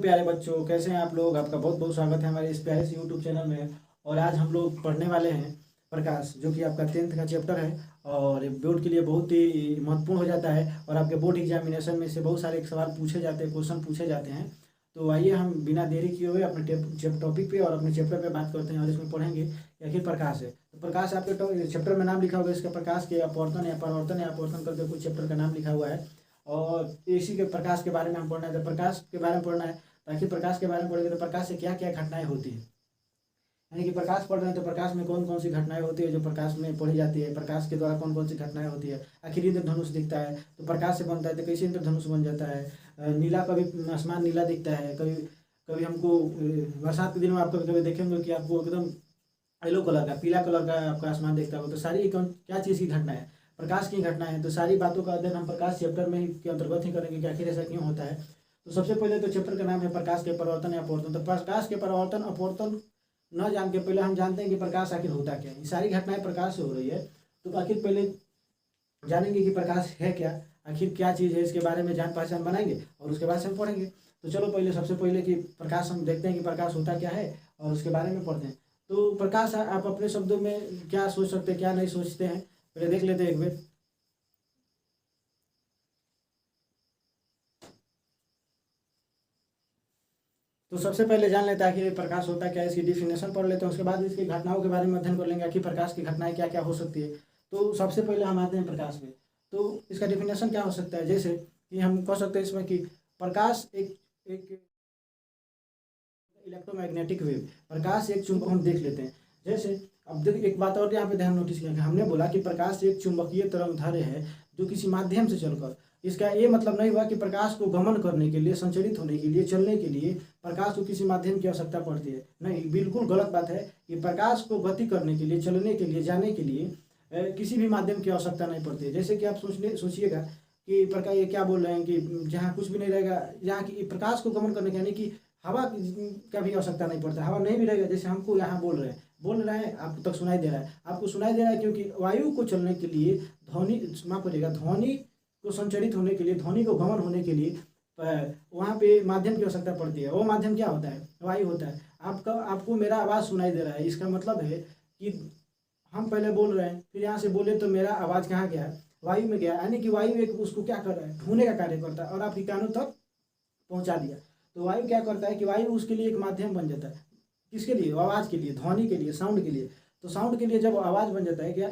प्यारे बच्चों, कैसे हैं आप लोग। आपका बहुत बहुत स्वागत है हमारे इस प्यारे से यूट्यूब चैनल में। और आज हम लोग पढ़ने वाले हैं प्रकाश, जो कि आपका 10th का चैप्टर है और बोर्ड के लिए बहुत ही महत्वपूर्ण हो जाता है। और आपके बोर्ड एग्जामिनेशन में से बहुत सारे सवाल पूछे जाते हैं, क्वेश्चन पूछे जाते हैं। तो आइए हम बिना देरी किए हुए अपने टॉपिक पे और अपने चैप्टर पे बात करते हैं और इसमें पढ़ेंगे कि आखिर प्रकाश है। तो प्रकाश आपके चैप्टर में नाम लिखा होगा, इसका प्रकाश के अपवर्तन या परावर्तन या अपवर्तन करके कुछ चैप्टर का नाम लिखा हुआ है। और इसी के प्रकाश के बारे में हम पढ़ना है। तो प्रकाश के बारे में पढ़ना है, ताकि प्रकाश के बारे में पढ़ेंगे तो प्रकाश से क्या क्या घटनाएं होती है, यानी कि प्रकाश पढ़ रहे हैं तो प्रकाश में कौन कौन सी घटनाएं होती है जो प्रकाश में पढ़ी जाती है। प्रकाश के द्वारा कौन कौन सी घटनाएं होती है। आखिर इंद्रधनुष दिखता है तो प्रकाश से बनता है, तो कैसे इंद्रधनुष बन जाता है। नीला, कभी आसमान नीला दिखता है, कभी कभी हमको बरसात के दिन में आप कभी कभी देखेंगे कि आपको एकदम येलो कलर का, पीला कलर का आपका आसमान देखता होगा। तो सारी कौन क्या चीज़ की घटना है, प्रकाश की घटना है। तो सारी बातों का अध्ययन हम प्रकाश चैप्टर में ही के अंतर्गत ही करेंगे कि आखिर ऐसा क्यों होता है। तो सबसे पहले तो चैप्टर का नाम है प्रकाश के परिवर्तन या अपवर्तन। तो प्रकाश के परिवर्तन अपवर्तन न जान के पहले हम जानते हैं कि प्रकाश आखिर होता क्या है। ये सारी घटनाएं प्रकाश से हो रही है, तो आखिर पहले जानेंगे कि प्रकाश है क्या, आखिर क्या चीज़ है, इसके बारे में जान पहचान बनाएंगे और उसके बाद से हम पढ़ेंगे। तो चलो पहले सबसे पहले कि प्रकाश हम देखते हैं कि प्रकाश होता क्या है और उसके बारे में पढ़ते हैं। तो प्रकाश आप अपने शब्दों में क्या सोच सकते हैं, क्या नहीं सोचते हैं, पहले देख लेते हैं एक बार। तो सबसे पहले जान लेते हैं आखिर प्रकाश होता क्या है, इसकी डिफिनेशन पढ़ लेते हैं। उसके बाद इसकी घटनाओं के बारे में अध्ययन कर लेंगे, आखिर प्रकाश की घटनाएं क्या क्या हो सकती है। तो सबसे पहले हम आते हैं प्रकाश में। तो इसका डिफिनेशन क्या हो सकता है, जैसे कि हम कह सकते हैं इसमें कि प्रकाश एक एक इलेक्ट्रोमैग्नेटिक वेव, प्रकाश एक चुंबक, हम देख लेते हैं। जैसे अब देखिए एक बात और यहाँ पे ध्यान नोटिस किया, हमने बोला कि प्रकाश एक चुंबकीय तरंगधार्य है जो किसी माध्यम से चलकर, इसका ये मतलब नहीं हुआ कि प्रकाश को गमन करने के लिए, संचरित होने के लिए, चलने के लिए प्रकाश को किसी माध्यम की आवश्यकता पड़ती है। नहीं, बिल्कुल गलत बात है कि प्रकाश को गति करने के लिए, चलने के लिए, जाने के लिए किसी भी माध्यम की आवश्यकता नहीं पड़ती है। जैसे कि आप सोचिएगा कि प्रकाश, ये क्या बोल रहे हैं कि जहाँ कुछ भी नहीं रहेगा, जहाँ की प्रकाश को गमन करने के, यानी कि हवा का भी आवश्यकता नहीं पड़ता। हवा नहीं भी रहेगा, जैसे हमको यहाँ बोल रहे हैं, आपको तक सुनाई दे रहा है, आपको सुनाई दे रहा है, क्योंकि वायु को चलने के लिए ध्वनि, माफ करिएगा, ध्वनि को संचरित होने के लिए, ध्वनि को गमन होने के लिए वहाँ पे माध्यम की आवश्यकता पड़ती है। वो माध्यम क्या होता है, वायु होता है। आपको मेरा आवाज़ सुनाई दे रहा है, इसका मतलब है कि हम पहले बोल रहे हैं, फिर यहाँ से बोले तो मेरा आवाज़ कहाँ गया, वायु में गया, यानी कि वायु एक उसको क्या कर रहा है, ढूंढने का कार्य करता है और आपके कानों तक पहुँचा दिया। तो वायु क्या करता है कि वायु उसके लिए एक माध्यम बन जाता है। किसके लिए, आवाज़ के लिए, ध्वनि के लिए, साउंड के लिए। तो साउंड के लिए जब आवाज़ बन जाता है, क्या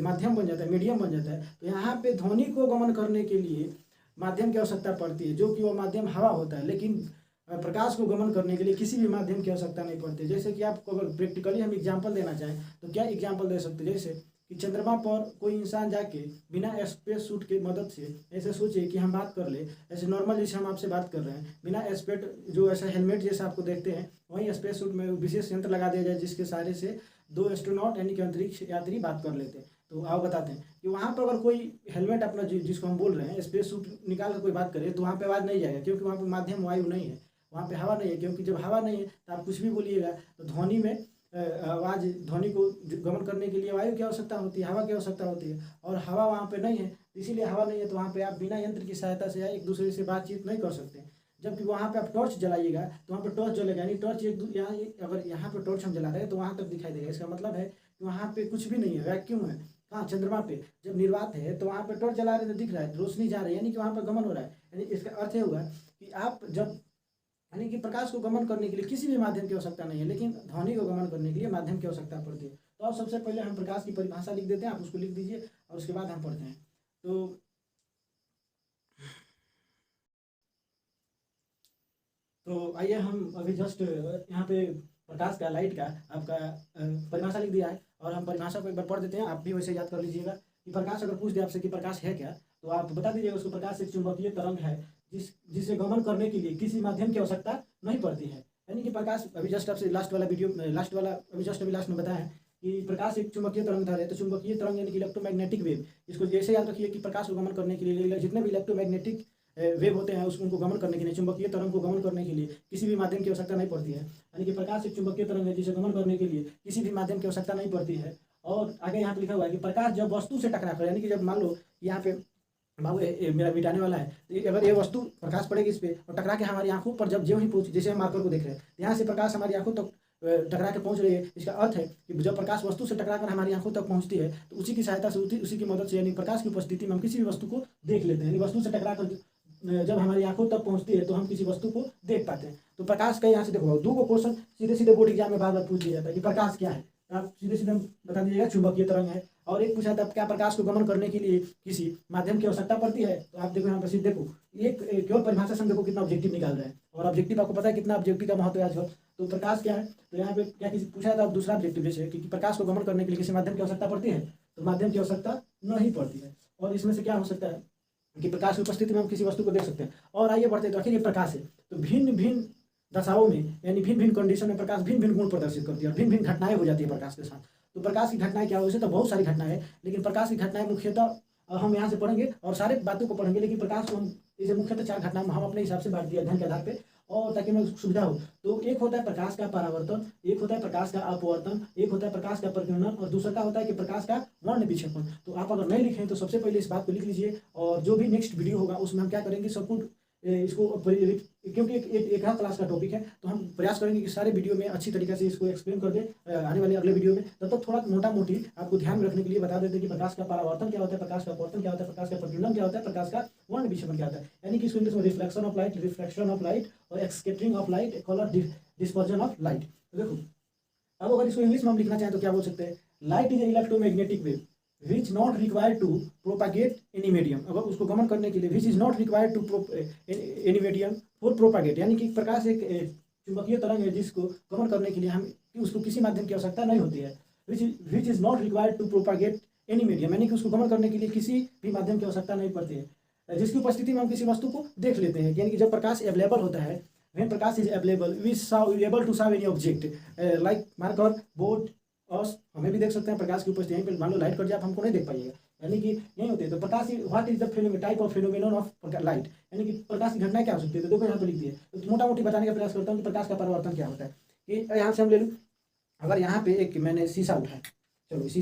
माध्यम बन जाता है, मीडियम बन जाता है, तो यहाँ पे ध्वनि को गमन करने के लिए माध्यम की आवश्यकता पड़ती है, जो कि वो माध्यम हवा होता है। लेकिन प्रकाश को गमन करने के लिए किसी भी माध्यम की आवश्यकता नहीं पड़ती। जैसे कि आपको अगर प्रैक्टिकली हम एग्जाम्पल देना चाहें तो क्या एग्जाम्पल दे सकते हैं, जैसे कि चंद्रमा पर कोई इंसान जाके बिना स्पेस सूट के मदद से, ऐसे सोचिए कि हम बात कर ले, ऐसे नॉर्मल जैसे हम आपसे बात कर रहे हैं, बिना स्पेस, जो ऐसा हेलमेट जैसा आपको देखते हैं, वहीं स्पेस सूट में विशेष यंत्र लगा दिया जाए जिसके सहारे से 2 एस्ट्रोनॉट यानी कि अंतरिक्ष यात्री बात कर लेते हैं। तो आप बताते हैं कि वहाँ पर अगर कोई हेलमेट अपना जिसको हम बोल रहे हैं स्पेस सूट निकाल कर कोई बात करे तो वहाँ पे आवाज़ नहीं जाएगा, क्योंकि वहाँ पे माध्यम वायु नहीं है, वहाँ पे हवा नहीं है। क्योंकि जब हवा नहीं है तो आप कुछ भी बोलिएगा तो ध्वनि में आवाज़, ध्वनि को गमन करने के लिए वायु की आवश्यकता होती है, हवा की आवश्यकता होती है, और हवा वहाँ पे नहीं है, इसीलिए हवा नहीं है। तो वहाँ पे आप बिना यंत्र की सहायता से या एक दूसरे से बातचीत नहीं कर सकते। जबकि वहाँ पे आप टॉर्च जलाइएगा तो वहाँ पे टॉर्च जलेगा, यानी टॉर्च यहाँ, अगर यहाँ पे टॉर्च हम जला रहे हैं तो वहाँ तक दिखाई देगा। इसका मतलब है कि वहाँ पे कुछ भी नहीं है, वैक्यूम है। हाँ, चंद्रमा पे जब निर्वात है तो वहाँ पे टॉर्च जला रहे तो दिख रहा है, रोशनी जा रही है, यानी कि वहाँ पर गमन हो रहा है। यानी इसका अर्थ ये हुआ कि आप जब, यानी कि प्रकाश को गमन करने के लिए किसी भी माध्यम की आवश्यकता नहीं है, लेकिन ध्वनि को गमन करने के लिए माध्यम की आवश्यकता पड़ती है। तो अब सबसे पहले हम प्रकाश की परिभाषा लिख देते हैं, आप उसको लिख दीजिए और उसके बाद हम पढ़ते हैं। तो आइए हम अभी जस्ट यहाँ पे प्रकाश का, लाइट का आपका परिभाषा लिख दिया है और हम परिभाषा को एक बार पढ़ देते हैं। आप भी वैसे याद कर लीजिएगा कि प्रकाश अगर पूछ दे आपसे कि प्रकाश है क्या, तो आप बता दीजिएगा उसको, प्रकाश एक चुंबकीय तरंग है जिसे गमन करने के लिए किसी माध्यम की आवश्यकता नहीं पड़ती है। यानी कि प्रकाश, अभी जस्ट आपसे लास्ट वाला अभी लास्ट में बताया कि प्रकाश एक चुंबकीय तरंग है। तो चुंबकीय तरंग यानी कि इलेक्ट्रोमैग्नेटिक वेव, इसको जैसे याद रखिए कि प्रकाश को गमन करने के लिए जितने भी इलेक्ट्रोमैग्नेटिक वेव होते हैं उसको, उनको गमन करने के लिए, चुंबकीय तरंग को गमन करने के लिए किसी भी माध्यम की आवश्यकता नहीं पड़ती है। यानी कि प्रकाश एक चुंबकीय तरंग है जिसे गमन करने के लिए किसी भी माध्यम की आवश्यकता नहीं पड़ती है। और आगे यहाँ पे लिखा हुआ है कि प्रकाश जब वस्तु से टकरा कर, यानी कि जब मान लो यहाँ पे बाबू ये मेरा मिटाने वाला है, तो अगर ये वस्तु प्रकाश पड़ेगी इस पे और टकरा के हमारी आंखों पर जब ज्यों ही पहुंची, जैसे हम मार्कर को देख रहे हैं, यहाँ से प्रकाश हमारी आंखों तक टकरा के पहुंच रही है। इसका अर्थ है कि जब प्रकाश वस्तु से टकरा कर हमारी आंखों तक पहुंचती है तो उसी की सहायता से, उसी की मदद से, यानी प्रकाश की उपस्थिति में हम किसी भी वस्तु को देख लेते हैं। यानी वस्तु से टकरा कर जब हमारी आंखों तक पहुंचती है तो हम किसी वस्तु को देख पाते हैं। तो प्रकाश का यहाँ से देखो, दो क्वेश्चन सीधे सीधे बोर्ड एग्जाम में बार बार पूछ लिया जाता है कि प्रकाश क्या है। आप सीधे सीधे बता दीजिएगा चुंबकीय तरंग है। और एक पूछा था क्या प्रकाश को गमन करने के लिए किसी माध्यम की आवश्यकता पड़ती है। तो आप देखो यहाँ पर सीधे देखो, एक केवल परिभाषा से देखो कितना ऑब्जेक्टिव निकाल रहा है, और ऑब्जेक्टिव आपको पता है कितना ऑब्जेक्टिव का महत्व है आजकल। तो प्रकाश क्या है, तो यहाँ पे क्या किसी पूछा था दूसरा ऑब्जेक्टिव जैसे कि प्रकाश को गमन करने के लिए किसी माध्यम की आवश्यकता पड़ती है, तो माध्यम की आवश्यकता नहीं पड़ती है। और इसमें से क्या हो सकता है कि प्रकाश की उपस्थिति में हम किसी वस्तु को देख सकते हैं। और आइए बढ़ते, तो आखिर ये प्रकाश है, तो भिन्न भिन्न दशाओं में, यानी भिन्न भिन्न कंडीशन में प्रकाश भिन्न भिन्न गुण प्रदर्शित करती है और भिन्न भिन्न घटनाएं हो जाती है प्रकाश के साथ। तो प्रकाश की घटनाएं क्या हो, वैसे तो बहुत सारी घटनाएं हैं, लेकिन प्रकाश की घटनाएं मुख्यतः हम यहाँ से पढ़ेंगे और सारे बातों को पढ़ेंगे, लेकिन प्रकाश को हम इसे मुख्यतः 4 घटना हम अपने हिसाब से बांट दिया अध्ययन के आधार पर, और ताकि हमें सुविधा हो। तो एक होता है प्रकाश का परावर्तन, एक होता है प्रकाश का अपवर्तन, एक होता है प्रकाश का परिकिरण, और दूसरा का होता है कि प्रकाश का वर्ण विक्षेपण। तो आप अगर नहीं लिखें तो सबसे पहले इस बात को लिख लीजिए, और जो भी नेक्स्ट वीडियो होगा उसमें हम क्या करेंगे, सब कुछ इसको, क्योंकि एक क्लास का टॉपिक है, तो हम प्रयास करेंगे कि सारे वीडियो में अच्छी तरीके से इसको एक्सप्लेन कर दें आने वाले अगले वीडियो में। तब तक थोड़ा मोटा मोटी आपको ध्यान में रखने के लिए बता देते हैं कि प्रकाश का परावर्तन क्या होता है, प्रकाश का अपवर्तन क्या होता है, प्रकाश का परिकिरण क्या होता है, प्रकाश का वर्ण विक्षेपण क्या होता है। यानी कि इसको इंग्लिश में reflection of light, reflection of light और scattering of light, colour dispersion of light. तो देखो, अब अगर इसको इंग्लिश में हम लिखना चाहें तो क्या बोल सकते हैं, light is electromagnetic wave which not required to propagate any medium. अगर उसको गमन करने के लिए which is not required to any medium for propagate, यानी कि प्रकाश एक चुंबकीय तरंग है जिसको गमन करने के लिए हम उसको किसी माध्यम की आवश्यकता नहीं होती है। Which is not required to propagate any medium, यानी कि उसको गमन करने के लिए किसी भी माध्यम की आवश्यकता नहीं पड़ती है, जिसकी उपस्थिति में हम किसी वस्तु को देख लेते हैं। यानी कि जब प्रकाश अवेलेबल होता है, when प्रकाश is available we able to saw any object like marker, board, और हमें भी देख सकते हैं प्रकाश की उपस्थिति। यहीं पे मान लो लाइट कट जाए, आप हमको नहीं देख पाइएगा, यानी कि यही होती है। तो प्रकाश what is the type of phenomenon of light, यानी कि प्रकाश की घटना क्या हो सकती है। तो देखो यहाँ पे लिख दिए, तो मोटा मोटी बताने का प्रयास करता हूँ कि प्रकाश का परावर्तन क्या होता है। कि यहाँ से हम ले लूँ, अगर यहाँ पे एक मैंने शीशा उठाया, चलो इस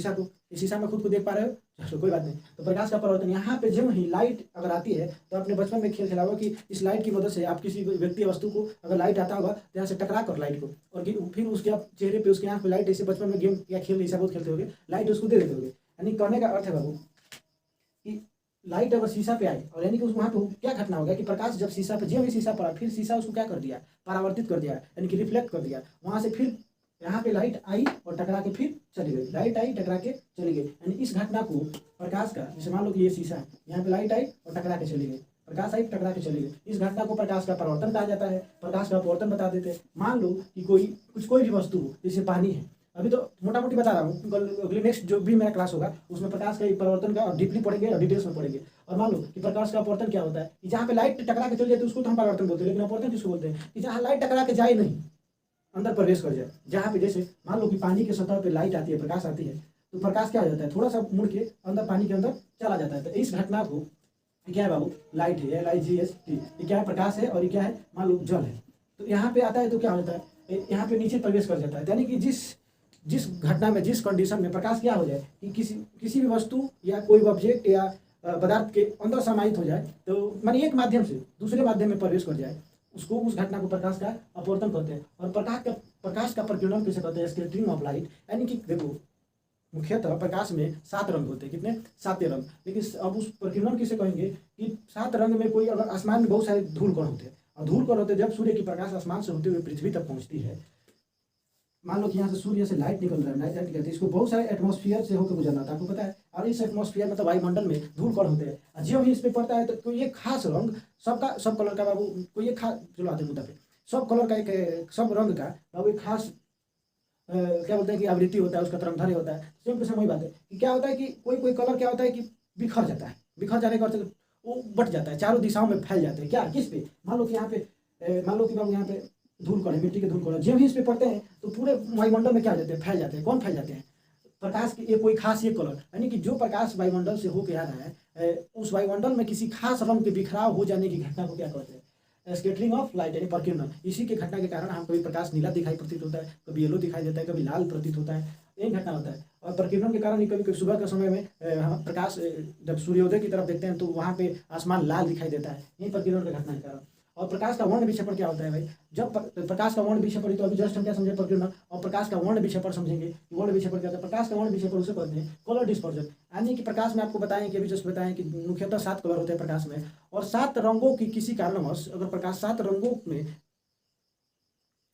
शीशा में खुद को देख पा रहे हो, चलो कोई बात नहीं। तो प्रकाश का परावर्तन, यहाँ पे जब ही लाइट अगर आती है तो अपने बचपन में खेल खेला होगा कि इस लाइट की मदद से आप किसी व्यक्ति या वस्तु को, अगर लाइट आता होगा तो यहाँ से टकरा कर लाइट को, और फिर उसके आप चेहरे पे उसके आँख पे लाइट, ऐसे बचपन में गेम या खेल ऐसा बहुत खेलते होगे, लाइट उसको दे देते होगे। यानी कहने का अर्थ है बाबू कि लाइट अगर शीशा पे आई, और यानी कि वहाँ पे क्या घटना हो गया कि प्रकाश जब शीशा पे, जब भी शीशा पड़ा, फिर शीशा उसको क्या कर दिया, परावर्तित कर दिया, यानी कि रिफ्लेक्ट कर दिया। वहाँ से फिर यहाँ पे लाइट आई और टकरा के फिर चली गई, लाइट आई टकरा के चली गई। यानी इस घटना को प्रकाश का, जैसे मान लो कि ये शीशा है, यहाँ पे लाइट आई और टकरा के चली गई, प्रकाश आई टकरा के चली गई, इस घटना को प्रकाश का परावर्तन कहा जाता है। प्रकाश का अपवर्तन बता देते हैं। मान लो कि कोई भी वस्तु हो, जैसे पानी है, अभी तो मोटा मोटी बता रहा हूँ, अगले नेक्स्ट जो भी मेरा क्लास होगा उसमें प्रकाश का परिवर्तन का और डीपली पढ़ेंगे और डिटेल्स में पढ़ेंगे। और मान लो कि प्रकाश का अपवर्तन क्या होता है, कि जहाँ पे लाइट टकरा के चल जाए तो उसको तो हम परावर्तन बोलते हैं, लेकिन अपवर्तन किसको बोलते हैं, कि जहाँ लाइट टकरा के जाए नहीं, अंदर प्रवेश कर जाए। जहाँ पे जैसे मान लो कि पानी के सतह पे लाइट आती है, प्रकाश आती है, तो प्रकाश क्या हो जाता है, थोड़ा सा मुड़ के अंदर पानी के अंदर चला जाता है। तो इस घटना को क्या है बाबू, लाइट है, LIGHT, ये क्या है, प्रकाश है, और ये क्या है, मान लो जल है। तो यहाँ पे आता है तो क्या होता है, यहाँ पे नीचे प्रवेश कर जाता है। यानी कि जिस घटना में, जिस कंडीशन में प्रकाश क्या हो जाए कि किसी भी वस्तु या कोई ऑब्जेक्ट या पदार्थ के अंदर समाहित हो जाए, तो मानी एक माध्यम से दूसरे माध्यम में प्रवेश कर जाए, उसको, उस घटना को प्रकाश का अपवर्तन कहते हैं। और प्रकाश का परिकिरण किसे कहते हैं, स्कैटरिंग ऑफ लाइट। यानी कि देखो, मुख्यतः प्रकाश में 7 रंग होते हैं, कितने, 7 रंग। लेकिन अब उस परिकिरण किसे कहेंगे कि 7 रंग में कोई, अगर आसमान में बहुत सारे धूल कण होते हैं, और धूल कण होते हैं जब सूर्य की प्रकाश आसमान से होते हुए पृथ्वी तक पहुंचती है, मान लो कि यहाँ से सूर्य से लाइट निकल रहा है, लाइट निकलती है, इसको बहुत सारे एटमॉस्फेयर से होकर गुजरना था, आपको पता है। और इस एटमॉस्फेयर मतलब वायुमंडल में धूल कण होते हैं, जब भी इस पे पड़ता है तो कोई एक खास रंग, सब कलर का बाबू, कोई एक खास, चलो आते मुद्दा पे, सब कलर का एक, सब रंग का बाबू एक खास क्या बोलते हैं कि आवृत्ति होता है, उसका तरंगधर्य होता है। सेम टू सेम वही बात है कि क्या होता है कि कोई कलर क्या होता है कि बिखर जाता है, बिखर जाने का अर्थ वो बट जाता है, चारों दिशाओं में फैल जाते हैं। क्या, किस पे, मान लो कि यहाँ पे, मान लो कि बाबू यहाँ पे धूल कण है, मिट्टी के धूल कण, जब भी इस पे पड़ते हैं तो पूरे वायुमंडल में क्या हो जाते हैं, फैल जाते हैं। कौन फैल जाते हैं, प्रकाश के, ये कोई खास ये कलर, यानी कि जो प्रकाश वायुमंडल से होकर आ रहा है, उस वायुमंडल में किसी खास रंग के बिखराव हो जाने की घटना को क्या कहते हैं, स्कैटरिंग ऑफ लाइट, यानी परिकिरण। इसी के घटना के कारण हम कभी प्रकाश नीला दिखाई प्रतीत होता है, कभी येलो दिखाई देता है, कभी लाल प्रतीत होता है, यही घटना होता है। और प्रकीर्णन के कारण ही कभी कभी सुबह के समय में हम प्रकाश जब सूर्योदय की तरफ देखते हैं तो वहाँ पे आसमान लाल दिखाई देता है, यही प्रकीर्णन के घटना के कारण। और प्रकाश का वर्ण विक्षेपण क्या होता है भाई? जब प्रकाश का वर्ण विक्षेपण, तो अभी जस्ट हम क्या समझे, प्रकीर्णन। और प्रकाश का वर्ण विक्षेपण समझेंगे कि वर्ण विक्षेपण क्या होता है। प्रकाश का वर्ण विक्षेपण उसे कहते हैं कलर डिस्पर्जन, यानी कि प्रकाश में आपको बताएं कि अभी जस्ट बताएं कि मुख्यतः 7 कलर होते हैं प्रकाश में, और 7 रंगों की किसी कारणवश अगर प्रकाश 7 रंगों में,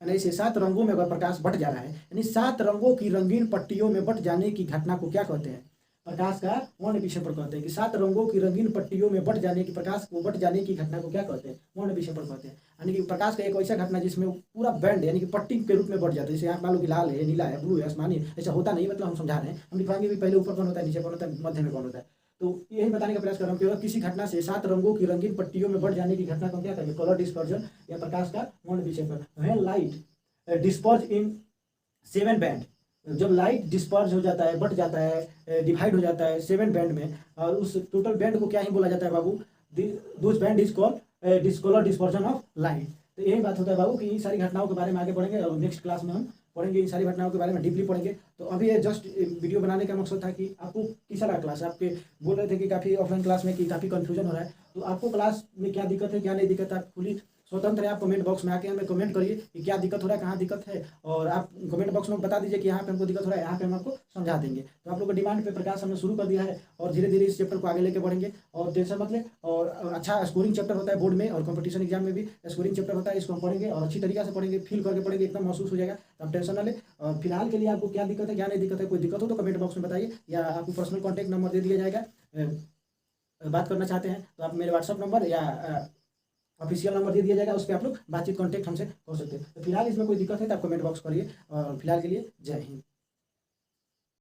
यानी इसे 7 रंगों में अगर प्रकाश बट जा रहा है, यानी 7 रंगों की रंगीन पट्टियों में बट जाने की घटना को क्या कहते हैं? प्रकाश का वर्ण विक्षेपण कहते हैं। कि 7 रंगों की रंगीन पट्टियों में बट जाने की, प्रकाश को बट जाने की घटना को क्या कहते हैं? वर्ण विक्षेपण कहते हैं। यानी कि प्रकाश का एक ऐसा घटना जिसमें पूरा बैंड यानी कि पट्टी के रूप में बढ़ जाता है। जैसे आप मान लो कि लाल है, नीला है, ब्लू है, आसमानी है, ऐसा होता नहीं, मतलब हम समझा रहे हैं, हम दिखाएंगे भी पहले ऊपर कौन होता है, नीचे कौन होता है, मध्य में कौन होता है। तो यही बताने का प्रयास कर रहा हूँ कि अगर किसी घटना से 7 रंगों की रंगीन पट्टियों में बढ़ जाने की घटना को क्या कहेंगे? कलर डिस्पर्जन या प्रकाश का वर्ण विक्षेपण। When light disperse in 7 band, जब लाइट डिस्पर्ज हो जाता है, बट जाता है, डिवाइड हो जाता है 7 बैंड में, और उस टोटल बैंड को क्या ही बोला जाता है बाबू? Those band is called discolour dispersion of light. तो यही बात होता है बाबू कि इन सारी घटनाओं के बारे में आगे बढ़ेंगे, और नेक्स्ट क्लास में हम पढ़ेंगे, इन सारी घटनाओं के बारे में डीपली पढ़ेंगे। तो अभी ये जस्ट वीडियो बनाने का मकसद था कि आपको कैसा लगा क्लास। आपके बोल रहे थे कि काफ़ी ऑफलाइन क्लास में कि काफ़ी कन्फ्यूजन हो रहा है, तो आपको क्लास में क्या दिक्कत है, क्या नहीं दिक्कत है, आप खुली स्वतंत्र है। आप कमेंट बॉक्स में आके हमें कमेंट करिए कि क्या दिक्कत हो रहा है, कहाँ दिक्कत है, और आप कमेंट बॉक्स में बता दीजिए कि यहाँ पे हमको दिक्कत हो रहा है, यहाँ पे हम आपको समझा देंगे। तो आप लोग के डिमांड पे प्रकाश हमने शुरू कर दिया है, और धीरे धीरे इस चैप्टर को आगे लेके बढ़ेंगे, और टेंशन मत लें। और अच्छा स्कोरिंग चैप्टर होता है बोर्ड में, और कंपटीशन एग्जाम में भी स्कोरिंग चैप्टर होता है, इसको हम पढ़ेंगे और अच्छी तरीके से पढ़ेंगे, फील करके पढ़ेंगे, एकदम महसूस हो जाएगा, तो आप टेंशन ना लें। और फिलहाल के लिए आपको क्या दिक्कत है, क्या नहीं दिक्कत है, कोई दिक्कत हो तो कमेंट बॉक्स में बताइए, या आपको पर्सनल कॉन्टैक्ट नंबर दे दिया जाएगा। बात करना चाहते हैं तो आप मेरे व्हाट्सअप नंबर या ऑफिशियल नंबर दे दिया जाएगा, उस पर आप लोग बातचीत कॉन्टैक्ट हमसे कर सकते हैं। तो फिलहाल इसमें कोई दिक्कत है तो आप कमेंट बॉक्स करिए, और फिलहाल के लिए जय हिंद।